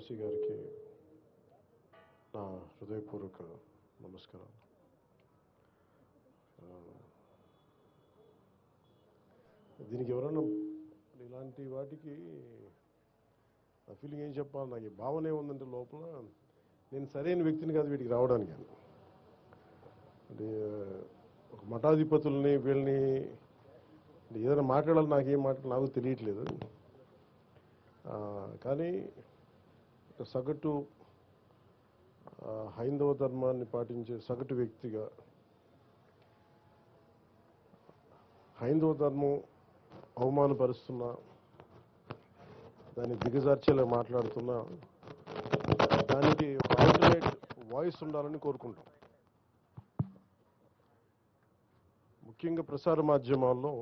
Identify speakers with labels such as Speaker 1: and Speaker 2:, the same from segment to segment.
Speaker 1: వంశీ గారికి నా హృదయపూర్వక నమస్కారం. దీనికి ఎవరన్నా ఇలాంటి వాటికి నా ఫీలింగ్ ఏం చెప్పాలి, నాకు ఈ భావన ఏముందంటే లోపల నేను సరైన వ్యక్తిని కాదు వీటికి రావడానికి. అంటే ఒక మఠాధిపతుల్ని వీళ్ళని ఏదైనా మాట్లాడాలి, నాకేం మాట్లాడాలి నాకు తెలియట్లేదు. కానీ సగటు హైందవ ధర్మాన్ని పాటించే సగటు వ్యక్తిగా హైందవ ధర్మం అవమానపరుస్తున్నా, దాన్ని దిగజార్చేలా మాట్లాడుతున్నా, దానికి ఒక ఆల్టర్నేట్ వాయిస్ ఉండాలని కోరుకుంటాం. ముఖ్యంగా ప్రసార మాధ్యమాల్లో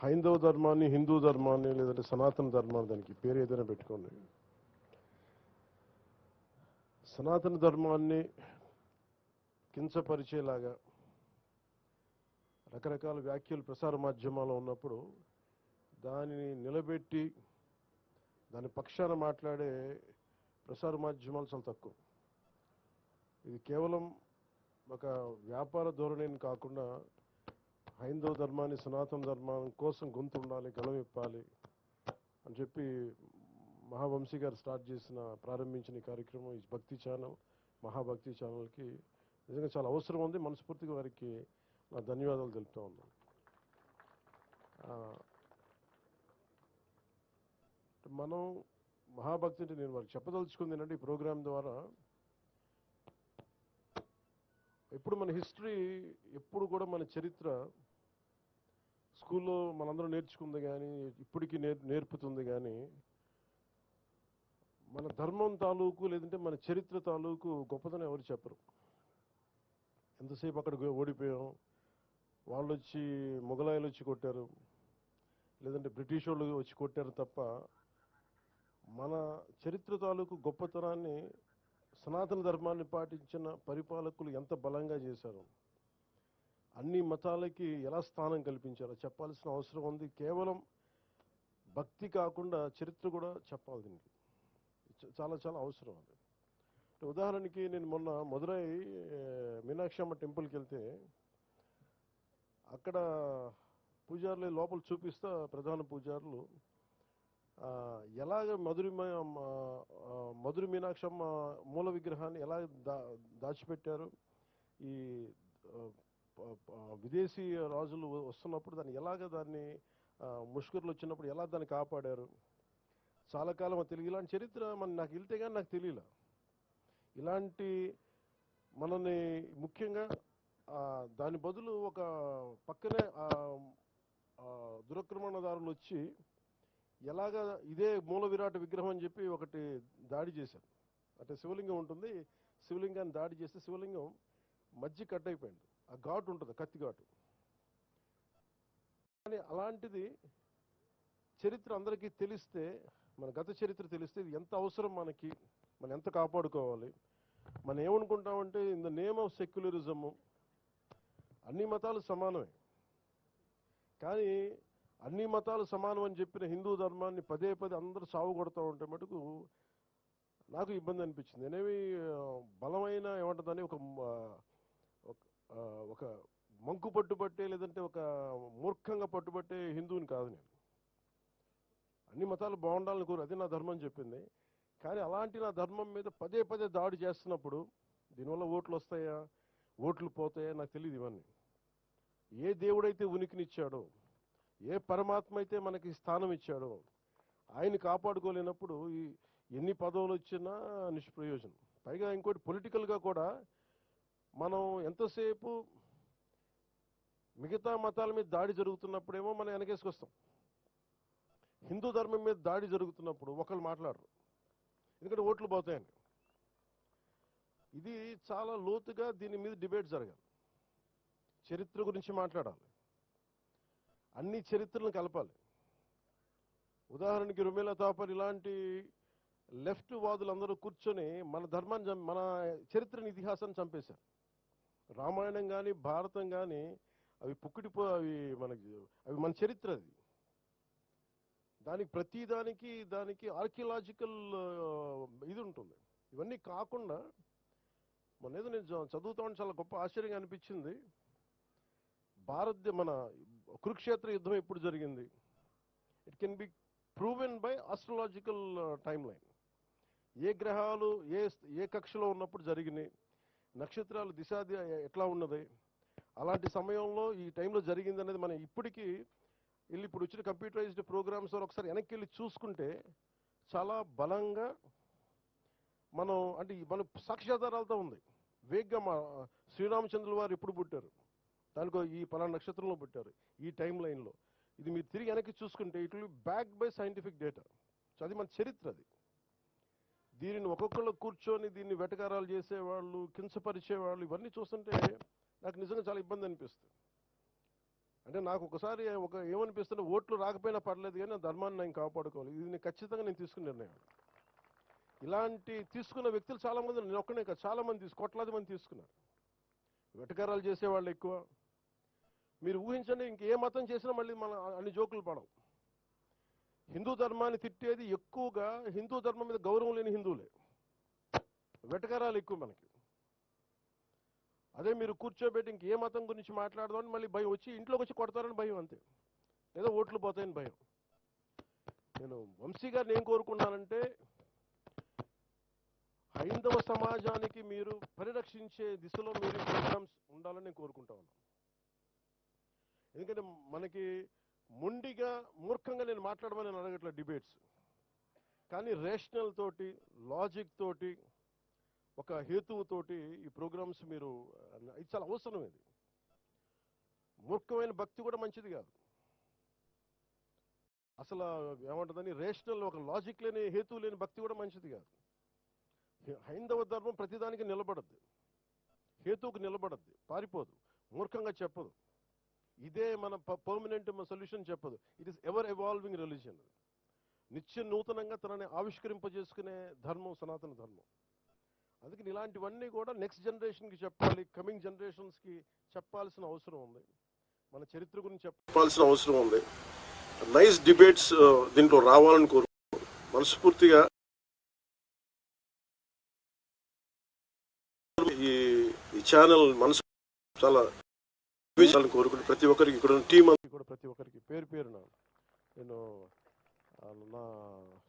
Speaker 1: హైందవ ధర్మాన్ని, హిందూ ధర్మాన్ని, లేదంటే సనాతన ధర్మాన్ని, దానికి పేరు ఏదైనా పెట్టుకోండి, సనాతన ధర్మాన్ని కించపరిచేలాగా రకరకాల వ్యాఖ్యలు ప్రసార మాధ్యమాల్లో ఉన్నప్పుడు దానిని నిలబెట్టి దాని పక్షాన మాట్లాడే ప్రసార మాధ్యమాలు చాలా తక్కువ. ఇది కేవలం ఒక వ్యాపార ధోరణిని కాకుండా హైందవ ధర్మాన్ని, సనాతన ధర్మం కోసం గొంతు ఉండాలి, గళమిప్పాలి అని చెప్పి మహావంశీ గారు ప్రారంభించిన ఈ కార్యక్రమం, ఈ భక్తి ఛానల్, మహాభక్తి ఛానల్కి నిజంగా చాలా అవసరం ఉంది. మనస్ఫూర్తిగా వారికి నా ధన్యవాదాలు తెలుపుతూ ఉన్నాను. మనం మహాభక్తి అంటే నేను వారికి చెప్పదలుచుకుంది ఏంటంటే, ఈ ప్రోగ్రాం ద్వారా ఎప్పుడు మన హిస్టరీ, ఎప్పుడు కూడా మన చరిత్ర స్కూల్లో మనందరం నేర్చుకుంది కానీ ఇప్పటికీ నేర్పుతుంది కానీ మన ధర్మం తాలూకు లేదంటే మన చరిత్ర తాలూకు గొప్పతనం ఎవరు చెప్పరు. ఎంతసేపు అక్కడ ఓడిపోయాం, వాళ్ళు వచ్చి మొఘలాయులు వచ్చి కొట్టారు, లేదంటే బ్రిటిష్ వాళ్ళు వచ్చి కొట్టారు తప్ప మన చరిత్ర తాలూకు గొప్పతనాన్ని, సనాతన ధర్మాన్ని పాటించిన పరిపాలకులు ఎంత బలంగా చేశారు, అన్ని మతాలకి ఎలా స్థానం కల్పించారో చెప్పాల్సిన అవసరం ఉంది. కేవలం భక్తి కాకుండా చరిత్ర కూడా చెప్పాలి. దీనికి చాలా చాలా అవసరం అది. ఉదాహరణకి నేను మొన్న మదురై మీనాక్షి అమ్మ టెంపుల్కి వెళ్తే అక్కడ పూజారులు లోపల చూపిస్తా, ప్రధాన పూజారులు ఎలాగ మధుర మీనాక్షమ్మ మూల విగ్రహాన్ని ఎలా దాచిపెట్టారు, ఈ విదేశీ రాజులు వస్తున్నప్పుడు దాన్ని ముష్కరులు వచ్చినప్పుడు ఎలా దాన్ని కాపాడారు, చాలా కాలం తెలుగు ఇలాంటి చరిత్ర నాకు వెళ్తే కానీ నాకు తెలియలే. ఇలాంటి మనని ముఖ్యంగా దాని బదులు ఒక పక్కనే దురక్రమణదారులు వచ్చి ఎలాగా ఇదే మూల విరాట్ విగ్రహం అని చెప్పి ఒకటి దాడి చేశారు. అంటే శివలింగం ఉంటుంది, శివలింగాన్ని దాడి చేస్తే శివలింగం మధ్య కట్ అయిపోయింది. ఆ ఘాటు ఉంటుంది, కత్తి ఘాటు. కానీ అలాంటిది చరిత్ర అందరికీ తెలిస్తే, మన గత చరిత్ర తెలిస్తే ఇది ఎంత అవసరం మనకి, మనం ఎంత కాపాడుకోవాలి. మనం ఏమనుకుంటామంటే in the name of secularism అన్ని మతాలు సమానమే, కానీ అన్ని మతాలు సమానం అని చెప్పిన హిందూ ధర్మాన్ని పదే పదే అందరూ సాగు కొడతా ఉంటే మటుకు నాకు ఇబ్బంది అనిపించింది. నేనేమి బలమైన ఏమంటుందని ఒక మంకు పట్టుబట్టే, లేదంటే ఒక మూర్ఖంగా పట్టుబట్టే హిందువుని కాదు నేను. అన్ని మతాలు బాగుండాలని కోరు, అది నా ధర్మం చెప్పింది. కానీ అలాంటి నా ధర్మం మీద పదే పదే దాడి చేస్తున్నప్పుడు దీనివల్ల ఓట్లు వస్తాయా, ఓట్లు పోతాయా నాకు తెలియదు. ఇవన్నీ ఏ దేవుడైతే ఉనికినిచ్చాడో, ఏ పరమాత్మ అయితే మనకి స్థానం ఇచ్చాడో ఆయన కాపాడుకోలేనప్పుడు ఎన్ని పదవులు వచ్చినా నిష్ప్రయోజనం. పైగా ఇంకోటి పొలిటికల్గా కూడా మనం ఎంతసేపు మిగతా మతాల మీద దాడి జరుగుతున్నప్పుడేమో మనం వెనకేసుకొస్తాం, హిందూ ధర్మం మీద దాడి జరుగుతున్నప్పుడు ఒకళ్ళు మాట్లాడరు, ఎందుకంటే ఓట్లు పోతాయని. ఇది చాలా లోతుగా దీని మీద డిబేట్ జరగాలి, చరిత్ర గురించి మాట్లాడాలి, అన్ని చరిత్రలను కలపాలి. ఉదాహరణకి రుమేలా తాపర్ ఇలాంటి లెఫ్ట్ వాదులందరూ కూర్చొని మన ధర్మాన్ని, మన చరిత్రని, ఇతిహాసాన్ని చంపేశారు. రామాయణం కానీ భారతం కానీ అవి అవి మన చరిత్ర. అది దానికి దానికి ఆర్కియలాజికల్ ఇది ఉంటుంది. ఇవన్నీ కాకుండా మొన్నేదో నేను చదువుతా ఉంటే చాలా గొప్ప ఆశ్చర్యంగా అనిపించింది. మన కురుక్షేత్ర యుద్ధం ఎప్పుడు జరిగింది? It can be proven by astrological timeline. ఏ గ్రహాలు ఏ కక్షలో ఉన్నప్పుడు జరిగినాయి, నక్షత్రాలు దిశాది ఎట్లా ఉన్నది, అలాంటి సమయంలో ఈ టైంలో జరిగింది అనేది మనం ఇప్పటికీ వెళ్ళి ఇప్పుడు వచ్చిన కంప్యూటరైజ్డ్ ప్రోగ్రామ్స్ ఒకసారి వెనక్కి వెళ్ళి చూసుకుంటే చాలా బలంగా మనం అంటే మన సాక్ష్యాధారాలతో ఉంది. వేగ్గా శ్రీరామచంద్రుల వారు ఎప్పుడు పుట్టారు, దానికో ఈ పలానా నక్షత్రంలో పుట్టారు, ఈ టైం లైన్లో, ఇది మీరు తిరిగి వెనక్కి చూసుకుంటే it will be back by scientific data. So అది మన చరిత్ర. అది దీనిని ఒక్కొక్కళ్ళు కూర్చొని దీన్ని వెటకారాలు చేసేవాళ్ళు, కించపరిచేవాళ్ళు, ఇవన్నీ చూస్తుంటే నాకు నిజంగా చాలా ఇబ్బంది అనిపిస్తుంది. అంటే నాకు ఒకసారి ఏమనిపిస్తుంటే ఓట్లు రాకపోయినా పర్లేదు కానీ నా ధర్మాన్ని నేను కాపాడుకోవాలి. ఇది నేను ఖచ్చితంగా తీసుకున్న నిర్ణయం. ఇలాంటి తీసుకున్న వ్యక్తులు చాలామంది, నేను ఒక్కనే కాదు, చాలామంది కోట్లాది మంది తీసుకున్నారు. వెటకారాలు చేసేవాళ్ళు ఎక్కువ. మీరు ఊహించండి, ఇంకే మతం చేసినా మళ్ళీ మన అన్ని జోకులు పడవు. హిందూ ధర్మాన్ని తిట్టేది ఎక్కువగా హిందూ ధర్మం మీద గౌరవం లేని హిందువులే. వెటకారాలు ఎక్కువ మనకి. అదే మీరు కూర్చోబెట్టి ఇంకే మతం గురించి మాట్లాడదామని మళ్ళీ భయం వచ్చి ఇంట్లోకి వచ్చి కొడతారని భయం, అంతే. లేదా ఓట్లు పోతాయని భయం. నేను వంశీ గారిని ఏం కోరుకున్నానంటే, హైందవ సమాజానికి మీరు పరిరక్షించే దిశలో మీరు ప్రోగ్రామ్స్ ఉండాలని నేను కోరుకుంటా ఉన్నాను. ఎందుకంటే మనకి మొండిగా మూర్ఖంగా నేను మాట్లాడమని నేను అడగట్లేదు డిబేట్స్, కానీ రేషనల్ తోటి, లాజిక్ తోటి, ఒక హేతువుతోటి ఈ ప్రోగ్రామ్స్ మీరు, ఇది చాలా అవసరం. ఇది మూర్ఖమైన భక్తి కూడా మంచిది కాదు. అసలు ఏమంటుందని రేషనల్, ఒక లాజిక్ లేని, హేతువు లేని భక్తి కూడా మంచిది కాదు. హైందవ ధర్మం ప్రతిదానికి నిలబడద్దు, హేతువుకు నిలబడద్దు, పారిపోదు, మూర్ఖంగా చెప్పదు, ఇదే మన పర్మనెంట్ సొల్యూషన్ చెప్పదు. It is ever evolving religion. నిత్య నూతనంగా తనని ఆవిష్కరింపజేసుకునే ధర్మం సనాతన ధర్మం. అందుకని ఇలాంటివన్నీ కూడా నెక్స్ట్ జనరేషన్కి చెప్పాలి, కమింగ్ జనరేషన్స్కి చెప్పాల్సిన అవసరం ఉంది. మన చరిత్ర గురించి చెప్పాల్సిన అవసరం ఉంది. నైస్ డిబేట్స్ దీంట్లో రావాలని కోరుకుంటున్నాను మనస్ఫూర్తిగా. ఈ ఛానల్ మనసు చాలా కోరుకుంటూ ప్రతి ఒక్కరికి, ఇక్కడ టీం కూడా ప్రతి ఒక్కరికి పేరు పేరున నేను నా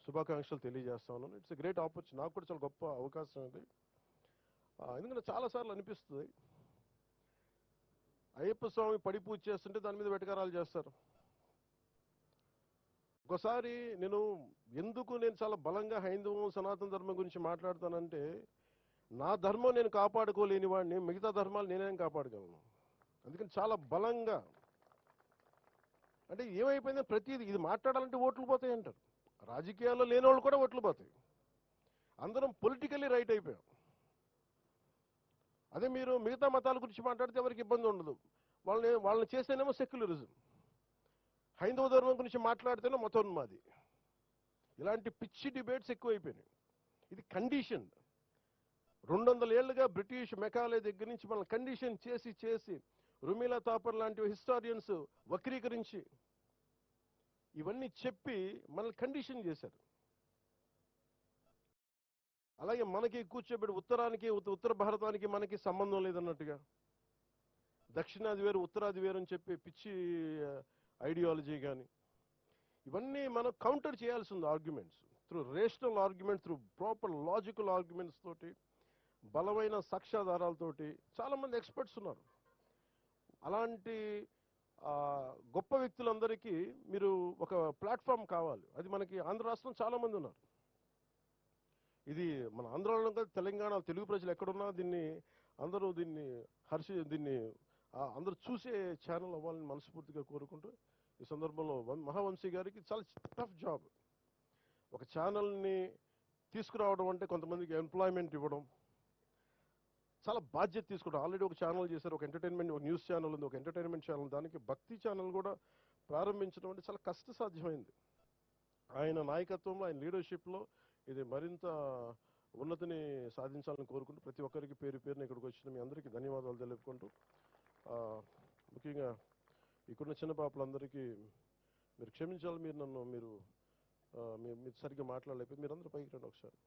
Speaker 1: శుభాకాంక్షలు తెలియజేస్తా ఉన్నాను. It's a great opportunity. నాకు కూడా చాలా గొప్ప అవకాశం అది. ఎందుకంటే చాలాసార్లు అనిపిస్తుంది, అయ్యప్ప స్వామి పడి పూజ చేస్తుంటే దాని మీద వెటకారాలు చేస్తారు. ఒకసారి ఎందుకు నేను చాలా బలంగా హైందవం సనాతన ధర్మం గురించి మాట్లాడతానంటే, నా ధర్మం నేను కాపాడుకోలేని వాడిని మిగతా ధర్మాలు నేనేం కాపాడగలను. అందుకని చాలా బలంగా, అంటే ఏమైపోయిందో ప్రతిదీ ఇది మాట్లాడాలంటే ఓట్లు పోతాయి అంటారు. రాజకీయాల్లో లేని వాళ్ళు కూడా ఓట్లు పోతాయి. అందరం పొలిటికల్లీ రైట్ అయిపోయాం. అదే మీరు మిగతా మతాల గురించి మాట్లాడితే ఎవరికి ఇబ్బంది ఉండదు. వాళ్ళని చేస్తేనేమో సెక్యులరిజం, హైందవ ధర్మం గురించి మాట్లాడితేనే మతోన్మాది. ఇలాంటి పిచ్చి డిబేట్స్ ఎక్కువైపోయినాయి. ఇది కండిషన్. 200 ఏళ్లుగా బ్రిటిష్ మెకాలే దగ్గర నుంచి మనల్ని కండిషన్ చేసి రుమిలా తాపర్ లాంటి హిస్టారియన్స్ వక్రీకరించి ఇవన్నీ చెప్పి మనల్ని కండిషన్ చేశారు. అలాగే మనకి కూర్చోబెట్టి ఉత్తరానికి, ఉత్తర భారతానికి మనకి సంబంధం లేదన్నట్టుగా, దక్షిణాది వేరు ఉత్తరాది వేరు అని చెప్పి పిచ్చి ఐడియాలజీ కానీ, ఇవన్నీ మనం కౌంటర్ చేయాల్సి ఉంది. Arguments through rational argument, through proper logical arguments తోటి, బలమైన సాక్ష్యాధారాలతోటి. చాలామంది ఎక్స్పర్ట్స్ ఉన్నారు. అలాంటి గొప్ప వ్యక్తులందరికీ మీరు ఒక ప్లాట్ఫామ్ కావాలి. అది మనకి ఆంధ్ర రాష్ట్రం చాలామంది ఉన్నారు. ఇది మన ఆంధ్రాలో కాదు, తెలంగాణ తెలుగు ప్రజలు ఎక్కడున్నా అందరూ దీన్ని అందరూ చూసే ఛానల్ అవ్వాలని మనస్ఫూర్తిగా కోరుకుంటూ, ఈ సందర్భంలో మహావంశీ గారికి చాలా టఫ్ జాబ్. ఒక ఛానల్ని తీసుకురావడం అంటే కొంతమందికి ఎంప్లాయ్మెంట్ ఇవ్వడం, చాలా బాధ్యత తీసుకుంటాం. ఆల్రెడీ ఒక ఛానల్ చేశారు, ఒక ఎంటర్టైన్మెంట్, ఒక న్యూస్ ఛానల్ ఉంది, ఒక ఎంటర్టైన్మెంట్ ఛానల్, దానికి భక్తి ఛానల్ కూడా ప్రారంభించడం అంటే చాలా కష్టసాధ్యమైంది. ఆయన నాయకత్వంలో, ఆయన లీడర్షిప్లో ఇది మరింత ఉన్నతిని సాధించాలని కోరుకుంటూ, ప్రతి ఒక్కరికి పేరు పేరున ఇక్కడికి వచ్చిన మీ అందరికీ ధన్యవాదాలు తెలుపుకుంటూ, ముఖ్యంగా ఇక్కడున్న చిన్న పాపలందరికీ మీరు క్షమించాలి. మీరు మీరు సరిగ్గా మాట్లాడలేకపోతే మీరందరూ పైకి రండి ఒకసారి.